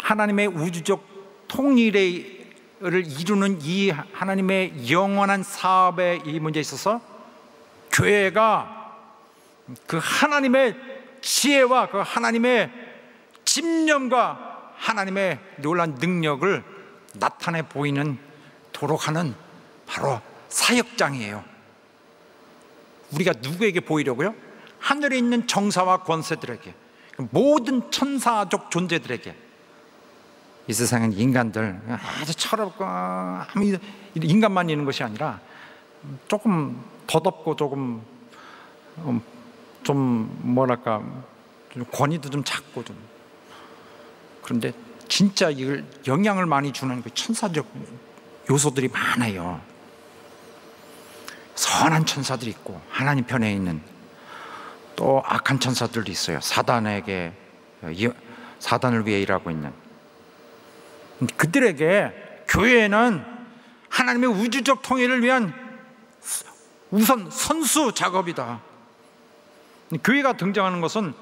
하나님의 우주적 통일을 이루는 이 하나님의 영원한 사업의 이 문제에 있어서 교회가 그 하나님의 지혜와 그 하나님의 집념과 하나님의 놀라운 능력을 나타내 보이는 도록 하는 바로 사역장이에요. 우리가 누구에게 보이려고요? 하늘에 있는 정사와 권세들에게, 모든 천사적 존재들에게. 이 세상은 인간들 아주 철없고 인간만 있는 것이 아니라 조금 더덥고 조금 좀 뭐랄까 좀 권위도 좀 작고 좀, 그런데 진짜 이걸 영향을 많이 주는 그 천사적 요소들이 많아요. 선한 천사들이 있고 하나님 편에 있는 또 악한 천사들도 있어요. 사단을 위해 일하고 있는 그들에게 교회는 하나님의 우주적 통일을 위한 우선 선수 작업이다. 교회가 등장하는 것은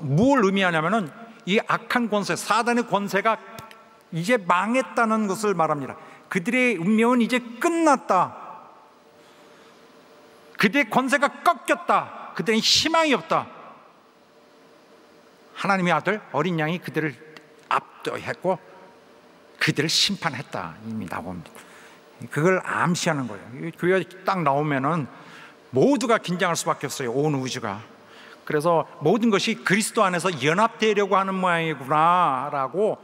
뭘 의미하냐면은 이 악한 권세, 사단의 권세가 이제 망했다는 것을 말합니다. 그들의 운명은 이제 끝났다. 그들의 권세가 꺾였다. 그들은 희망이 없다. 하나님의 아들 어린 양이 그들을 압도했고 그들을 심판했다. 이미 나옵니다. 그걸 암시하는 거예요. 교회가 딱 나오면은 모두가 긴장할 수밖에 없어요. 온 우주가. 그래서 모든 것이 그리스도 안에서 연합되려고 하는 모양이구나라고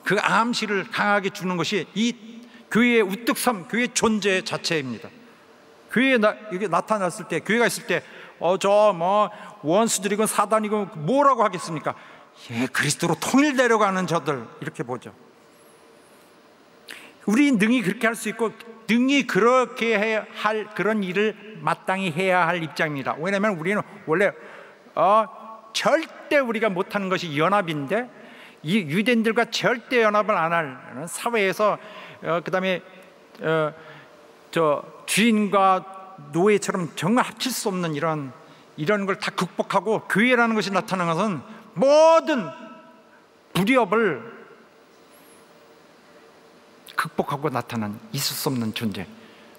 그 암시를 강하게 주는 것이 이 교회의 우뚝섬, 교회의 존재 자체입니다. 교회에 이게 나타났을 때, 교회가 있을 때 원수들이건 사단이건 뭐라고 하겠습니까? 예, 그리스도로 통일되려고 하는 저들, 이렇게 보죠. 우리 능히 그렇게 할 수 있고 능히 그렇게 할 그런 일을 마땅히 해야 할 입장입니다. 왜냐하면 우리는 원래 절대 우리가 못하는 것이 연합인데, 이 유대인들과 절대 연합을 안 할 사회에서 그다음에 주인과 노예처럼 정말 합칠 수 없는 이런 걸 다 극복하고 교회라는 것이 나타나는 것은 모든 불협을 극복하고 나타난 있을 수 없는 존재.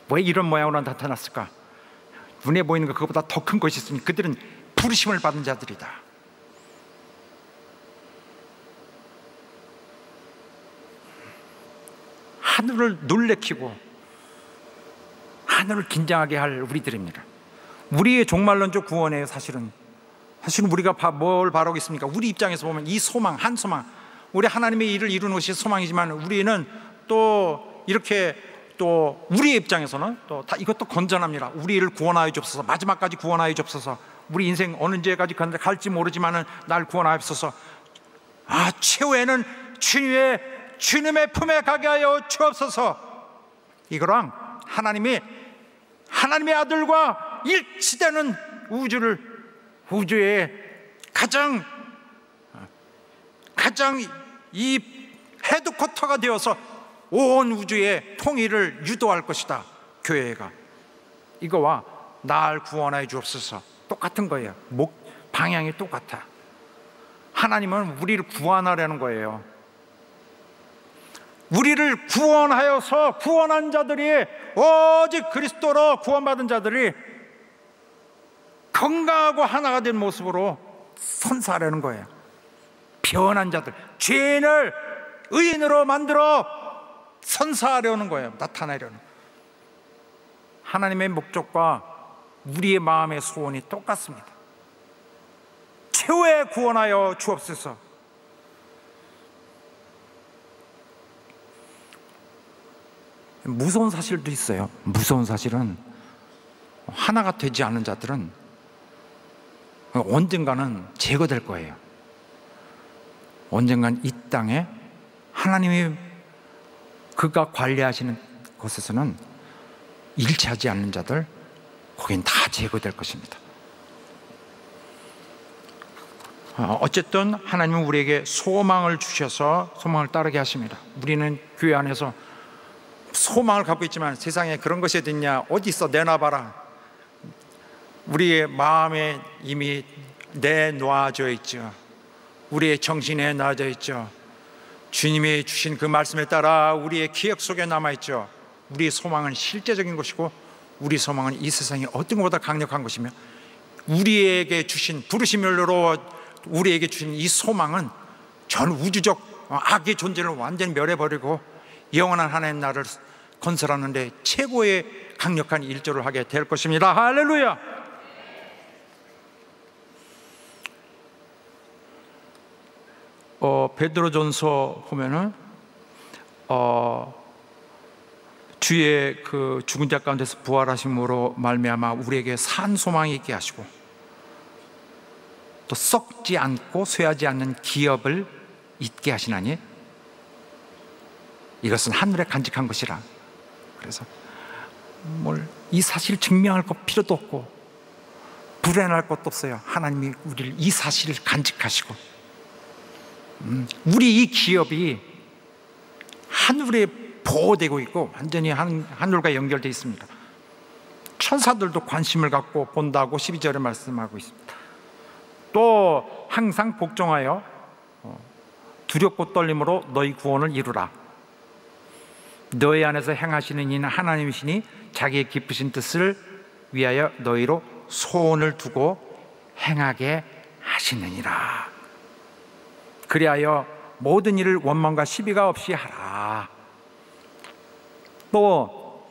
왜 이런 모양으로 나타났을까? 눈에 보이는 것 그것보다 더 큰 것이 있으니 그들은 부르심을 받은 자들이다. 하늘을 놀래키고 하늘을 긴장하게 할 우리들입니다. 우리의 종말론적 구원이에요. 사실은 우리가 뭘 바라고 있습니까? 우리 입장에서 보면 이 소망, 한 소망, 우리 하나님의 일을 이루는 것이 소망이지만 우리는 또 이렇게 또 우리의 입장에서는 또 다 이것도 건전합니다. 우리를 구원하여 주옵소서. 마지막까지 구원하여 주옵소서. 우리 인생 어느 언제까지 갈지 모르지만은 날 구원하여 주옵소서. 최후에는 주님의 품에 가게 하여 주옵소서. 이거랑 하나님의 아들과 일치되는 우주의 가장 이 헤드쿼터가 되어서 온 우주의 통일을 유도할 것이다. 교회가 이거와 날 구원하여 주옵소서 똑같은 거예요. 방향이 똑같아. 하나님은 우리를 구원하려는 거예요. 우리를 구원하여서 구원한 자들이, 오직 그리스도로 구원받은 자들이 건강하고 하나가 된 모습으로 선사하려는 거예요. 변한 자들, 죄인을 의인으로 만들어 선사하려는 거예요. 나타내려는. 하나님의 목적과 우리의 마음의 소원이 똑같습니다. 최후에 구원하여 주옵소서. 무서운 사실도 있어요. 무서운 사실은 하나가 되지 않은 자들은 언젠가는 제거될 거예요. 언젠가는 이 땅에 하나님이 그가 관리하시는 곳에서는 일치하지 않는 자들, 거긴 다 제거될 것입니다. 어쨌든 하나님은 우리에게 소망을 주셔서 소망을 따르게 하십니다. 우리는 교회 안에서 소망을 갖고 있지만 세상에 그런 것이 어딨냐, 어디 있어, 내놔봐라. 우리의 마음에 이미 내놓아져 있죠. 우리의 정신에 놔져 있죠. 주님이 주신 그 말씀에 따라 우리의 기억 속에 남아있죠. 우리의 소망은 실제적인 것이고 우리 소망은 이 세상에 어떤 것보다 강력한 것이며 우리에게 주신 부르심으로 우리에게 주신 이 소망은 전 우주적 악의 존재를 완전히 멸해버리고 영원한 하나님 나라를 건설하는 데 최고의 강력한 일조를 하게 될 것입니다. 할렐루야. 베드로전서 보면은 주의 그 죽은 자 가운데서 부활하심으로 말미암아 우리에게 산 소망이 있게 하시고 또 썩지 않고 쇠하지 않는 기업을 있게 하시나니 이것은 하늘에 간직한 것이라. 그래서 이 사실을 증명할 것 필요도 없고 불안할 것도 없어요. 하나님이 우리를 이 사실을 간직하시고 우리 이 기업이 하늘에 보호되고 있고 완전히 하늘과 연결되어 있습니다. 천사들도 관심을 갖고 본다고 12절에 말씀하고 있습니다. 또 항상 복종하여 두렵고 떨림으로 너희 구원을 이루라. 너희 안에서 행하시는 이는 하나님이시니 자기의 기쁘신 뜻을 위하여 너희로 소원을 두고 행하게 하시느니라. 그리하여 모든 일을 원망과 시비가 없이 하라. 또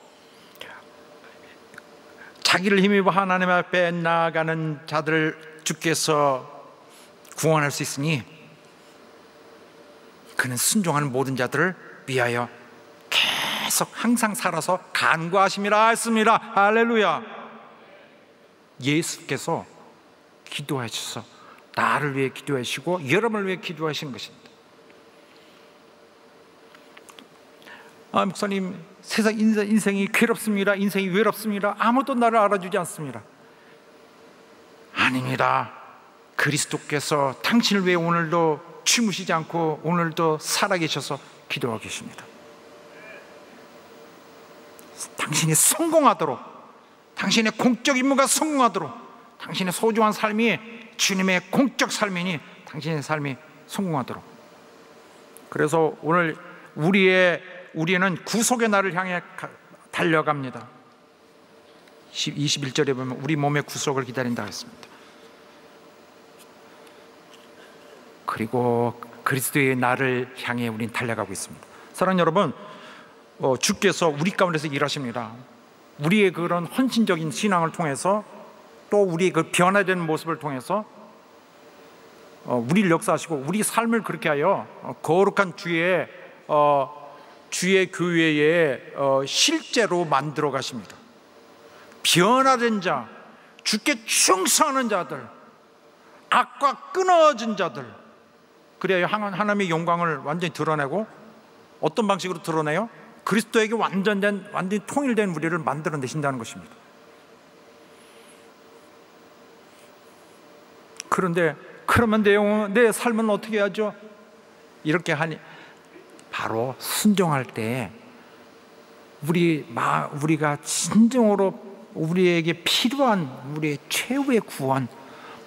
자기를 힘입어 하나님 앞에 나아가는 자들을 주께서 구원할 수 있으니 그는 순종하는 모든 자들을 위하여 계속 항상 살아서 간구하심이라 했습니다. 할렐루야. 예수께서 기도하셔서 나를 위해 기도하시고 여러분을 위해 기도하신 것입니다. 목사님, 세상 인생이 괴롭습니다. 인생이 외롭습니다. 아무도 나를 알아주지 않습니다. 아닙니다. 그리스도께서 당신을 위해 오늘도 주무시지 않고 오늘도 살아계셔서 기도하고 계십니다. 당신이 성공하도록, 당신의 공적 임무가 성공하도록, 당신의 소중한 삶이 주님의 공적 삶이니 당신의 삶이 성공하도록. 그래서 오늘 우리는 구속의 날을 향해 달려갑니다. 21절에 보면 우리 몸의 구속을 기다린다 했습니다. 그리고 그리스도의 날을 향해 우린 달려가고 있습니다. 사랑하는 여러분, 주께서 우리 가운데서 일하십니다. 우리의 그런 헌신적인 신앙을 통해서, 또 우리의 그 변화된 모습을 통해서 우리를 역사하시고 우리 삶을 그렇게 하여 거룩한 주의 교회에 실제로 만들어 가십니다. 변화된 자, 주께 충성하는 자들, 악과 끊어진 자들, 그래야 하나님의 영광을 완전히 드러내고, 어떤 방식으로 드러내요? 그리스도에게 완전히 통일된 우리를 만들어내신다는 것입니다. 그런데 그러면 내 삶은 어떻게 하죠? 이렇게 하니, 바로 순종할 때 우리가 진정으로 우리에게 필요한 우리의 최후의 구원,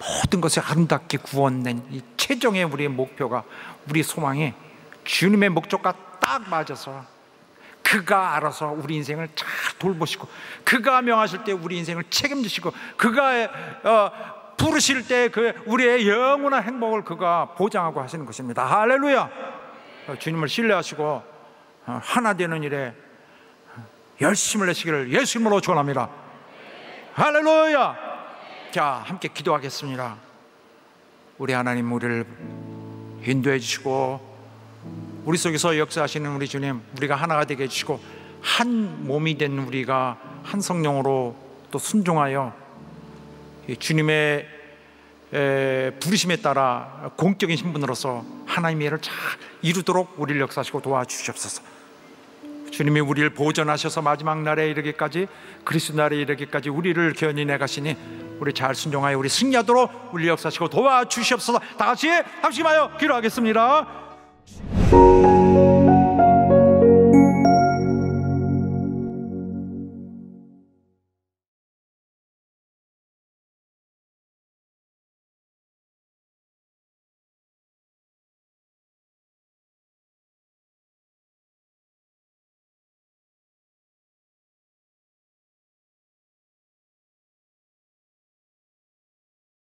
모든 것을 아름답게 구원된 이 최종의 우리의 목표가, 우리 소망이 주님의 목적과 딱 맞아서 그가 알아서 우리 인생을 잘 돌보시고, 그가 명하실 때 우리 인생을 책임지시고, 그가 부르실 때 우리의 영원한 행복을 그가 보장하고 하시는 것입니다. 할렐루야! 주님을 신뢰하시고 하나 되는 일에 열심을 내시기를 예수 이름으로 축원합니다. 할렐루야! 자, 함께 기도하겠습니다. 우리 하나님, 우리를 인도해 주시고 우리 속에서 역사하시는 우리 주님, 우리가 하나가 되게 해주시고 한 몸이 된 우리가 한 성령으로 또 순종하여 주님의 부르심에 따라 공적인 신분으로서 하나님의 일을 잘 이루도록 우리를 역사하시고 도와주시옵소서. 주님이 우리를 보존하셔서 마지막 날에 이르기까지, 그리스도 날에 이르기까지 우리를 견인해 가시니 우리 잘 순종하여 우리 승리하도록 우리 역사하시고 도와주시옵소서. 다 같이 함께 기도하겠습니다.